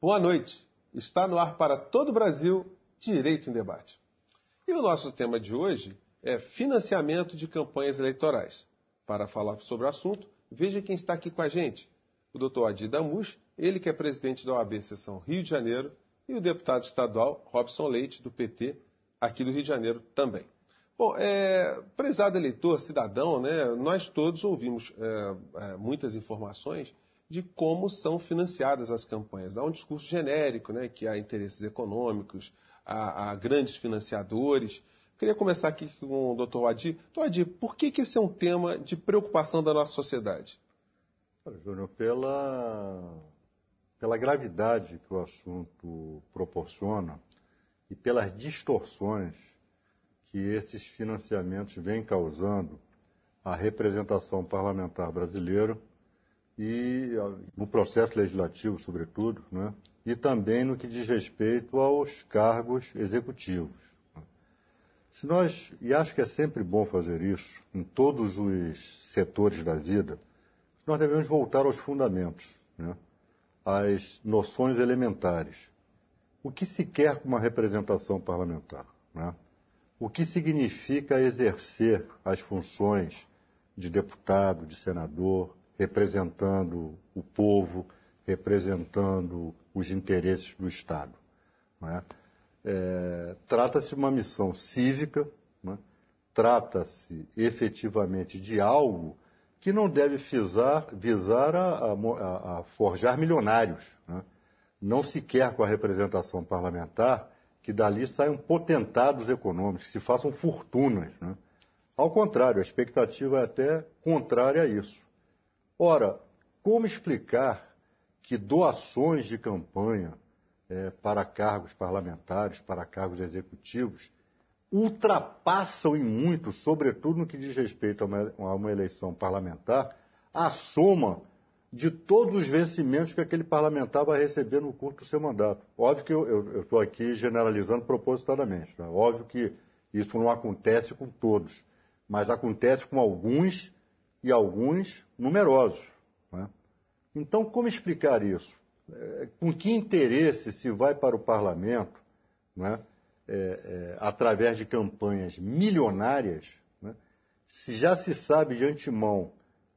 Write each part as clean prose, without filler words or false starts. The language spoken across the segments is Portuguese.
Boa noite. Está no ar para todo o Brasil, Direito em Debate. E o nosso tema de hoje é financiamento de campanhas eleitorais. Para falar sobre o assunto, veja quem está aqui com a gente. O Dr. Adi Damush, ele que é presidente da OAB Seção Rio de Janeiro, e o deputado estadual Robson Leite, do PT, aqui do Rio de Janeiro também. Bom, prezado eleitor, cidadão, né, nós todos ouvimos muitas informações de como são financiadas as campanhas. Há um discurso genérico, né, que há interesses econômicos, há grandes financiadores. Queria começar aqui com o Dr. Adi. Dr. Adi, por que esse é um tema de preocupação da nossa sociedade? Olha, Júnior, pela gravidade que o assunto proporciona e pelas distorções que esses financiamentos vêm causando à representação parlamentar brasileira e no processo legislativo, sobretudo, né? E também no que diz respeito aos cargos executivos. E acho que é sempre bom fazer isso em todos os setores da vida, nós devemos voltar aos fundamentos, né? Às noções elementares. O que se quer com uma representação parlamentar, né? O que significa exercer as funções de deputado, de senador, representando o povo, representando os interesses do Estado, né? Trata-se de uma missão cívica, né? Trata-se efetivamente de algo que não deve visar a forjar milionários, né? Não se quer com a representação parlamentar que dali saiam potentados econômicos, que se façam fortunas, né? Ao contrário, a expectativa é até contrária a isso. Ora, como explicar que doações de campanha para cargos parlamentares, para cargos executivos, ultrapassam em muito, sobretudo no que diz respeito a uma eleição parlamentar, a soma de todos os vencimentos que aquele parlamentar vai receber no curso do seu mandato. Óbvio que eu estou aqui generalizando propositadamente, né? Óbvio que isso não acontece com todos, mas acontece com alguns e alguns numerosos, né? Então, como explicar isso? Com que interesse se vai para o parlamento, né? Através de campanhas milionárias, né? Se já se sabe de antemão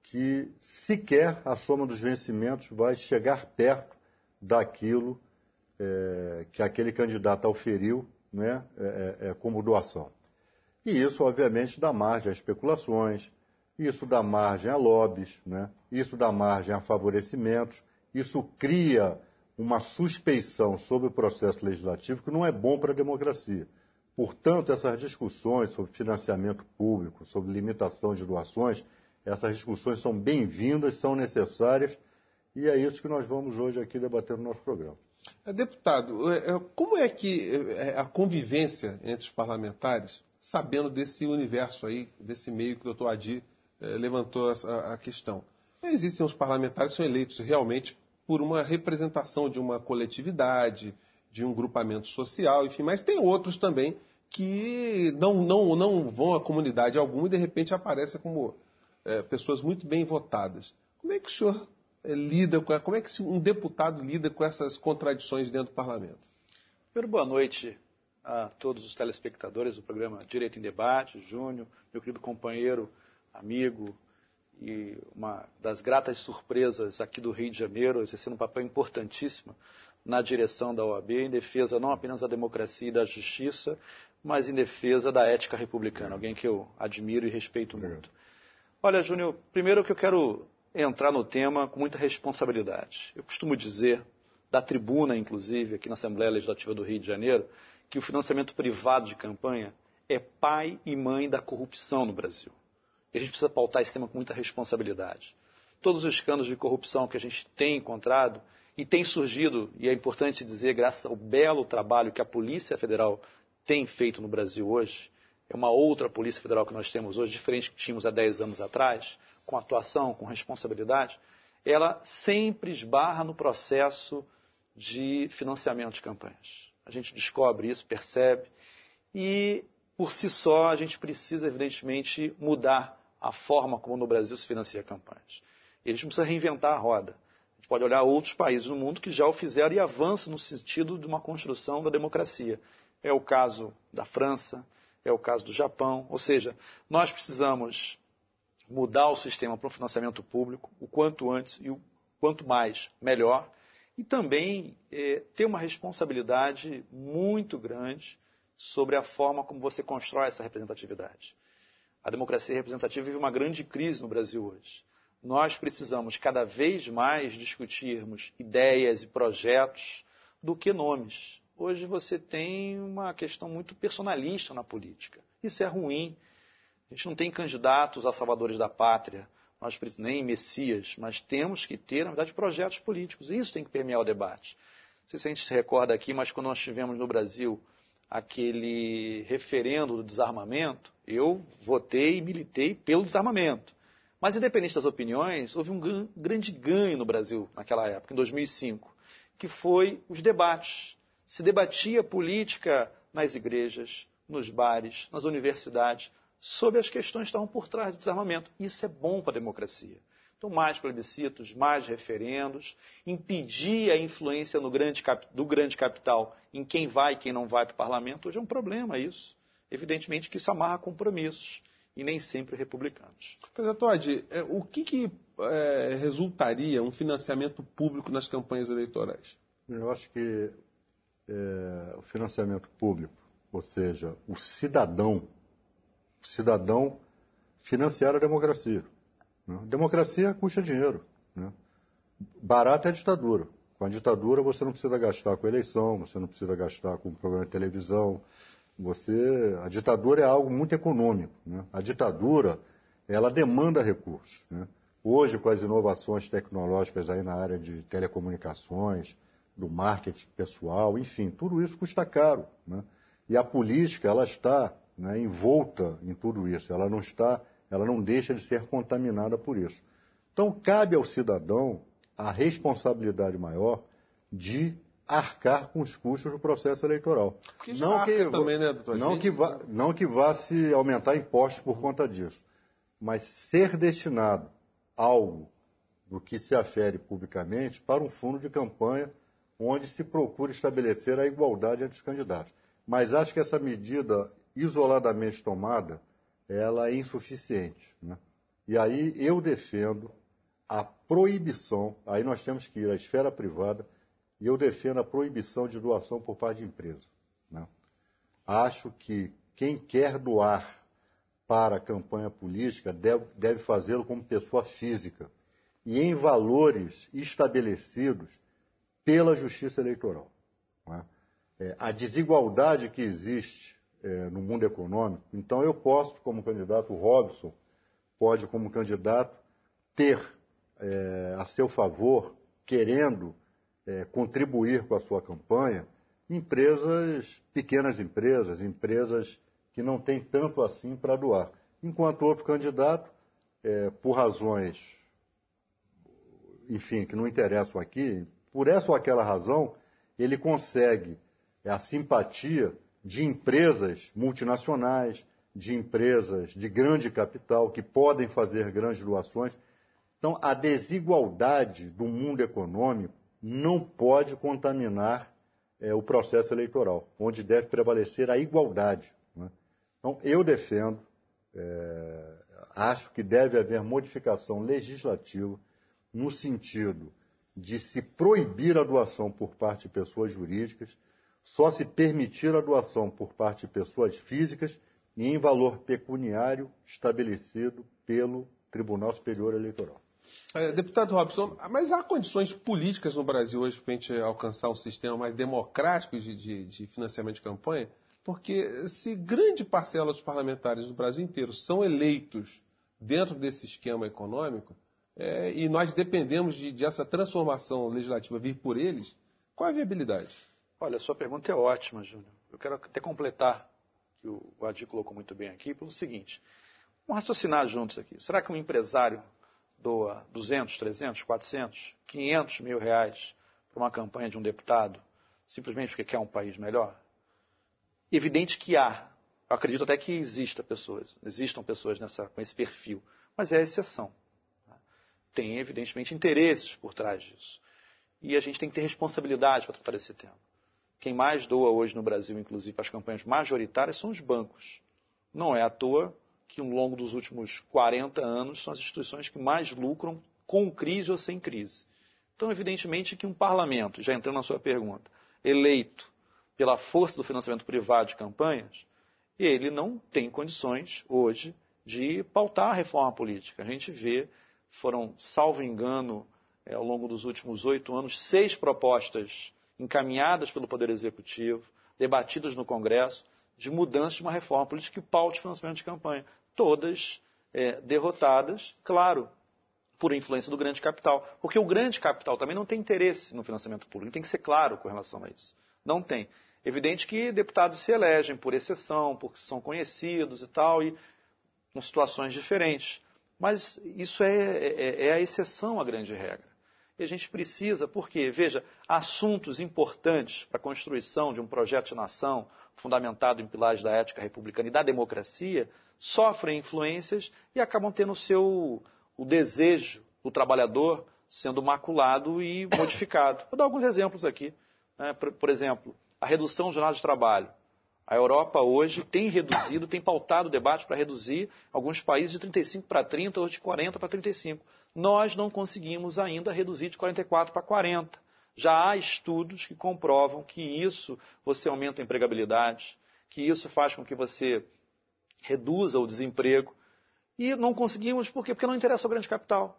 que sequer a soma dos vencimentos vai chegar perto daquilo que aquele candidato auferiu, né? Como doação. E isso, obviamente, dá margem a especulações, isso dá margem a lobbies, né? Isso dá margem a favorecimentos, isso cria uma suspeição sobre o processo legislativo que não é bom para a democracia. Portanto, essas discussões sobre financiamento público, sobre limitação de doações, essas discussões são bem-vindas, são necessárias, e é isso que nós vamos hoje aqui debater no nosso programa. Deputado, como é que a convivência entre os parlamentares, sabendo desse universo aí, desse meio que o doutor Adi levantou a questão? Existem os parlamentares que são eleitos realmente por uma representação de uma coletividade, de um grupamento social, enfim, mas tem outros também que não vão à comunidade alguma e de repente aparecem como pessoas muito bem votadas. Como é que o senhor como é que um deputado lida com essas contradições dentro do parlamento? Primeiro, boa noite a todos os telespectadores do programa Direito em Debate, Júnior, meu querido companheiro, amigo, e uma das gratas surpresas aqui do Rio de Janeiro, exercendo um papel importantíssimo na direção da OAB, em defesa não apenas da democracia e da justiça, mas em defesa da ética republicana, alguém que eu admiro e respeito muito. Olha, Júnior, primeiro que eu quero entrar no tema com muita responsabilidade. Eu costumo dizer, da tribuna inclusive, aqui na Assembleia Legislativa do Rio de Janeiro, que o financiamento privado de campanha é pai e mãe da corrupção no Brasil. E a gente precisa pautar esse tema com muita responsabilidade. Todos os escândalos de corrupção que a gente tem encontrado e tem surgido, e é importante dizer, graças ao belo trabalho que a Polícia Federal tem feito no Brasil hoje, é uma outra Polícia Federal que nós temos hoje, diferente do que tínhamos há 10 anos atrás, com atuação, com responsabilidade, ela sempre esbarra no processo de financiamento de campanhas. A gente descobre isso, percebe, e por si só a gente precisa, evidentemente, mudar a forma como no Brasil se financia campanhas. E a gente precisa reinventar a roda. A gente gente pode olhar outros países no mundo que já o fizeram e avançam no sentido de uma construção da democracia. É o caso da França, é o caso do Japão. Ou seja, nós precisamos mudar o sistema para o financiamento público o quanto antes e o quanto mais, melhor. E também ter uma responsabilidade muito grande sobre a forma como você constrói essa representatividade. A democracia representativa vive uma grande crise no Brasil hoje. Nós precisamos cada vez mais discutirmos ideias e projetos do que nomes. Hoje você tem uma questão muito personalista na política. Isso é ruim. A gente não tem candidatos a salvadores da pátria, nem messias, mas temos que ter, na verdade, projetos políticos. Isso tem que permear o debate. Não sei se a gente se recorda aqui, mas quando nós tivemos no Brasil aquele referendo do desarmamento, eu votei e militei pelo desarmamento. Mas, independente das opiniões, houve um grande ganho no Brasil naquela época, em 2005, que foi os debates. Se debatia política nas igrejas, nos bares, nas universidades, sobre as questões que estavam por trás do desarmamento. Isso é bom para a democracia. Então, mais plebiscitos, mais referendos, impedir a influência do grande capital em quem vai e quem não vai para o parlamento, hoje é um problema isso. Evidentemente que isso amarra compromissos, e nem sempre republicanos. Professor Todi, o que resultaria um financiamento público nas campanhas eleitorais? Eu acho que o financiamento público, ou seja, o cidadão financiar a democracia. Né? Democracia custa dinheiro. Né? Barato é a ditadura. Com a ditadura você não precisa gastar com eleição, você não precisa gastar com programa de televisão. A ditadura é algo muito econômico. Né? A ditadura, ela demanda recursos. Né? Hoje, com as inovações tecnológicas aí na área de telecomunicações, do marketing pessoal, enfim, tudo isso custa caro. Né? E a política, ela está, né, envolta em tudo isso. Ela não deixa de ser contaminada por isso. Então, cabe ao cidadão a responsabilidade maior de arcar com os custos do processo eleitoral. Não que vá se aumentar impostos por conta disso, mas ser destinado algo do que se afere publicamente para um fundo de campanha onde se procura estabelecer a igualdade entre os candidatos. Mas acho que essa medida isoladamente tomada, ela é insuficiente. Né? E aí eu defendo a proibição, aí nós temos que ir à esfera privada, e eu defendo a proibição de doação por parte de empresa. Né? Acho que quem quer doar para a campanha política deve fazê-lo como pessoa física e em valores estabelecidos pela Justiça Eleitoral. Né? A desigualdade que existe no mundo econômico, então eu posso, como candidato, o Robson pode, como candidato, ter a seu favor, querendo contribuir com a sua campanha, pequenas empresas que não têm tanto assim para doar. Enquanto outro candidato, por razões, enfim, que não interessam aqui, por essa ou aquela razão, ele consegue a simpatia de empresas multinacionais, de empresas de grande capital, que podem fazer grandes doações. Então, a desigualdade do mundo econômico não pode contaminar o processo eleitoral, onde deve prevalecer a igualdade. Né? Então, eu defendo, acho que deve haver modificação legislativa no sentido de se proibir a doação por parte de pessoas jurídicas, só se permitir a doação por parte de pessoas físicas e em valor pecuniário estabelecido pelo Tribunal Superior Eleitoral. Deputado Robson, mas há condições políticas no Brasil hoje para a gente alcançar um sistema mais democrático de financiamento de campanha? Porque se grande parcela dos parlamentares do Brasil inteiro são eleitos dentro desse esquema econômico, e nós dependemos dessa transformação legislativa vir por eles, qual é a viabilidade? Olha, a sua pergunta é ótima, Júnior. Eu quero até completar, que o Adi colocou muito bem aqui, pelo seguinte. Vamos raciocinar juntos aqui. Será que um empresário doa 200, 300, 400, 500 mil reais para uma campanha de um deputado, simplesmente porque quer um país melhor? Evidente que há. Eu acredito até que existam pessoas com esse perfil, mas é a exceção. tem, evidentemente, interesses por trás disso. E a gente tem que ter responsabilidade para tratar desse tema. Quem mais doa hoje no Brasil, inclusive para as campanhas majoritárias, são os bancos. Não é à toa que, ao longo dos últimos 40 anos, são as instituições que mais lucram com crise ou sem crise. Então, evidentemente, que um parlamento, já entrando na sua pergunta, eleito pela força do financiamento privado de campanhas, ele não tem condições, hoje, de pautar a reforma política. A gente vê, foram, salvo engano, ao longo dos últimos 8 anos, 6 propostas encaminhadas pelo Poder Executivo, debatidas no Congresso, de mudança de uma reforma política que paute o financiamento de campanha. Todas derrotadas, claro, por influência do grande capital. Porque o grande capital também não tem interesse no financiamento público, tem que ser claro com relação a isso. Não tem. Evidente que deputados se elegem por exceção, porque são conhecidos e tal, e com situações diferentes. Mas isso é a exceção à grande regra. E a gente precisa, porque, veja, assuntos importantes para a construção de um projeto de nação fundamentado em pilares da ética republicana e da democracia, sofrem influências e acabam tendo o desejo do trabalhador sendo maculado e modificado. Vou dar alguns exemplos aqui. Por exemplo, a redução do jornada de trabalho. A Europa hoje tem reduzido, tem pautado o debate para reduzir alguns países de 35 para 30, ou de 40 para 35. Nós não conseguimos ainda reduzir de 44 para 40. Já há estudos que comprovam que isso você aumenta a empregabilidade, que isso faz com que você reduza o desemprego. E não conseguimos, por quê? Porque não interessa ao grande capital.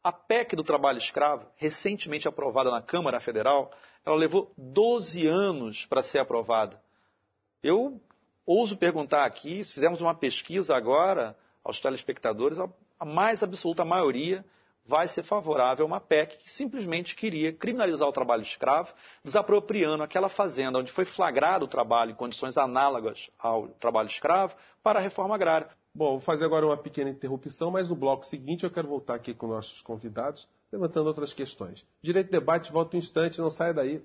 A PEC do trabalho escravo, recentemente aprovada na Câmara Federal, ela levou 12 anos para ser aprovada. Eu ouso perguntar aqui, se fizermos uma pesquisa agora aos telespectadores, a mais absoluta maioria vai ser favorável a uma PEC que simplesmente queria criminalizar o trabalho escravo, desapropriando aquela fazenda onde foi flagrado o trabalho em condições análogas ao trabalho escravo para a reforma agrária. Bom, vou fazer agora uma pequena interrupção, mas no bloco seguinte eu quero voltar aqui com nossos convidados, levantando outras questões. Direito de Debate, volta um instante, não saia daí.